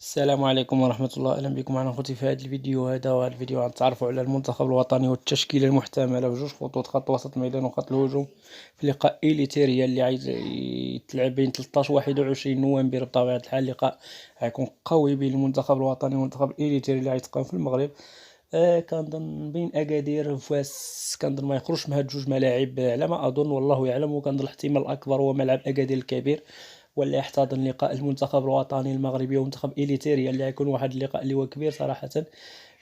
السلام عليكم ورحمة الله، أهلا بكم معنا خوتي في هذا الفيديو. وهذا الفيديو غنتعرفوا على المنتخب الوطني والتشكيلة المحتملة بجوج خطوط: خط وسط الميدان وخط الهجوم، في لقاء إليتيريا اللي عايز يتلعب بين 13 و 21 نوفمبر. بطبيعة الحال لقاء غيكون قوي بين المنتخب الوطني والمنتخب الإليتيري اللي غيتقام في المغرب. كنظن بين أكادير وفاس، كنظن ما يخرجش من هاد جوج ملاعب على ما أظن، والله يعلم. وكنظن الاحتمال الأكبر هو ملعب أكادير الكبير، ولا يحتضن لقاء المنتخب الوطني المغربي ومنتخب إليتيريا اللي غيكون واحد اللقاء اللي هو كبير صراحة،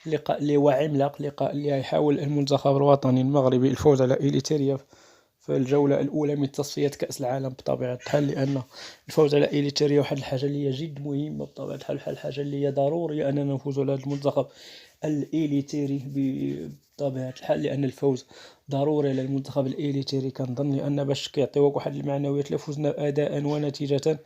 لقاء اللي هو عملاق، لقاء اللي يحاول المنتخب الوطني المغربي الفوز على إليتيريا في الجولة الأولى من تصفيات كأس العالم بطبيعة الحال، لأن الفوز على إليتيريا واحد الحاجة اللي هي جد مهمة بطبيعة الحال، واحد الحاجة اللي هي ضرورية أننا نفوز على هذا المنتخب الإليتيري بطبيعة الحال، لأن الفوز ضروري للمنتخب الإليتيري. كنظن لأن باش كيعطيوك واحد المعنويات لفوزنا أداء ونتيجة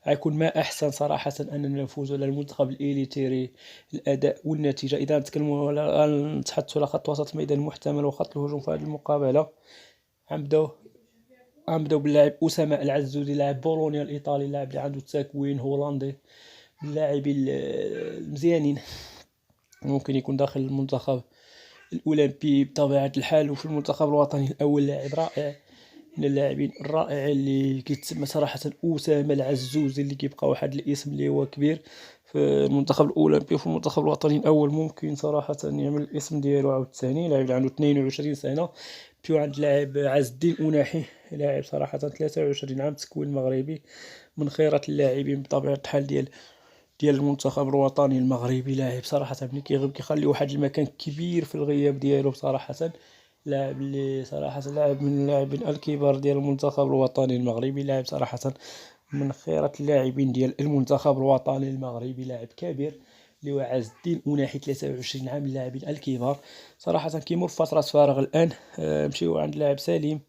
غيكون ما أحسن صراحة أننا نفوز على المنتخب الإليتيري. الأداء والنتيجة إذا نتكلموا على نتحدثوا على خط وسط الميدان المحتمل وخط الهجوم في هذه المقابلة، غنبداو باللاعب أسامة العزوزي، لاعب بولونيا الإيطالي، اللاعب اللي عنده تكوين هولندي، اللاعبين المزيانين. ممكن يكون داخل المنتخب الأولمبي بطبيعة الحال، وفي المنتخب الوطني الأول لاعب رائع من اللاعبين الرائع اللي كيتسمى صراحة أسامة العزوزي، اللي كيبقى واحد الاسم اللي هو كبير في المنتخب الأولمبي وفي المنتخب الوطني الأول. ممكن صراحة يعمل الاسم ديالو عاوتاني. لاعب اللي عنده 22 سنة. مشيو عند لاعب عز الدين أناحي، لاعب صراحة 23 عام، تكوين مغربي، من خيرات اللاعبين بطبيعة الحال ديال المنتخب الوطني المغربي. لاعب صراحة ملي كيغيب كيخلي واحد المكان كبير في الغياب ديالو بصراحة. لاعب اللي صراحة لاعب من اللاعبين الكبار ديال المنتخب الوطني المغربي، لاعب صراحة من خيرة اللاعبين ديال المنتخب الوطني المغربي، لاعب كبير اللي هو عز الدين أناحي 23 عام، اللاعبين الكبار صراحة. كيمر فترة فارغ الآن. مشيو عند لاعب سليم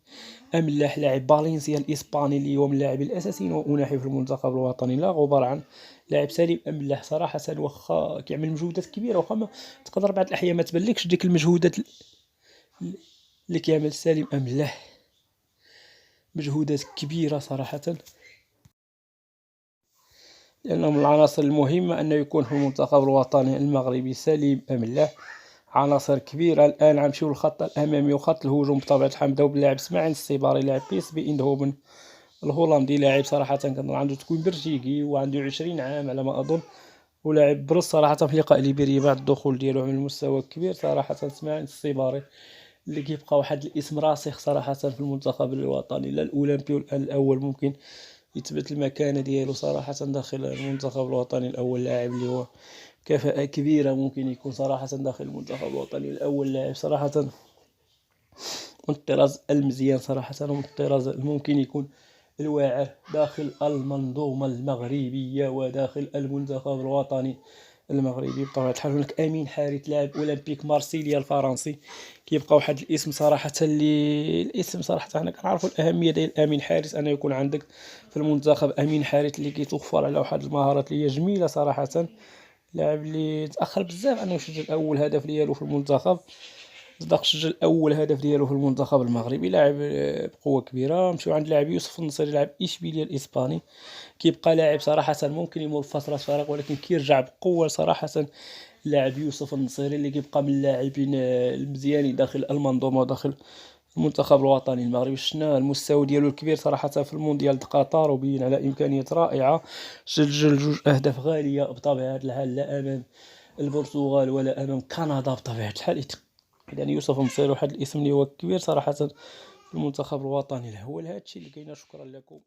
أملاح، لاعب فالنسيا الإسباني، اللي هو من اللاعبين الأساسيين وأناحي في المنتخب الوطني لا غبار عنه. لاعب سليم أملاح صراحة واخا كيعمل مجهودات كبيرة، واخا تقدر بعض الأحيان ما تبانلكش ديك المجهودات اللي كيعمل سليم أملاح، مجهودات كبيرة صراحة، لأنه من العناصر المهمة أنه يكون في المنتخب الوطني المغربي سليم أملاح. عناصر كبيرة. الآن غنمشيو للخط الأمامي وخط الهجوم بطبيعة الحال. نبداو باللاعب اسماعيل الصباري، لاعب PSV ايندهوفن الهولندي، لاعب صراحة كنظن عنده تكوين بلجيكي وعنده 20 عام على ما أظن، ولاعب برز صراحة في لقاء ليبيريا بعد الدخول ديالو من المستوى الكبير صراحة. اسماعيل الصباري اللي كيبقى واحد الاسم راسخ صراحة في المنتخب الوطني، لا الأولمبي ولا الأول، ممكن يثبت المكانة ديالو صراحة داخل المنتخب الوطني الأول. لاعب اللي هو كفاءة كبيرة، ممكن يكون صراحة داخل المنتخب الوطني الأول. لاعب صراحة من الطراز المزيان صراحة، ومن الطراز ممكن يكون الواعر داخل المنظومة المغربية وداخل المنتخب الوطني المغربي بطبيعة الحال. هناك أمين حارث، لاعب أولمبيك مارسيليا الفرنسي، كيبقى واحد الاسم صراحة، اللي الاسم صراحة حنا كنعرفوا الأهمية ديال أمين حارث، أنه يكون عندك في المنتخب أمين حارث اللي كيتوفر على واحد المهارات اللي هي جميلة صراحة. لاعب اللي تأخر بزاف أنه يسجل أول هدف ديالو في المنتخب، صدق سجل أول هدف ديالو في المنتخب المغربي. لاعب بقوة كبيرة. نمشيو عند لاعب يوسف النصيري، لاعب إشبيلية الإسباني، كيبقى لاعب صراحة ممكن يمر فترة فراغ ولكن كيرجع بقوة صراحة. لاعب يوسف النصيري اللي كيبقى من اللاعبين المزيانين داخل المنظومة وداخل المنتخب الوطني المغربي. شفنا المستوى ديالو الكبير صراحة في المونديال د قطر، وبين على إمكانيات رائعة. سجل 2 أهداف غالية بطبيعة الحال، لا أمام البرتغال ولا أمام كندا بطبيعة الحال. إذن يوسف النصيري واحد الاسم اللي هو كبير صراحة في المنتخب الوطني الأول. هادشي اللي كاين. شكرا لكم.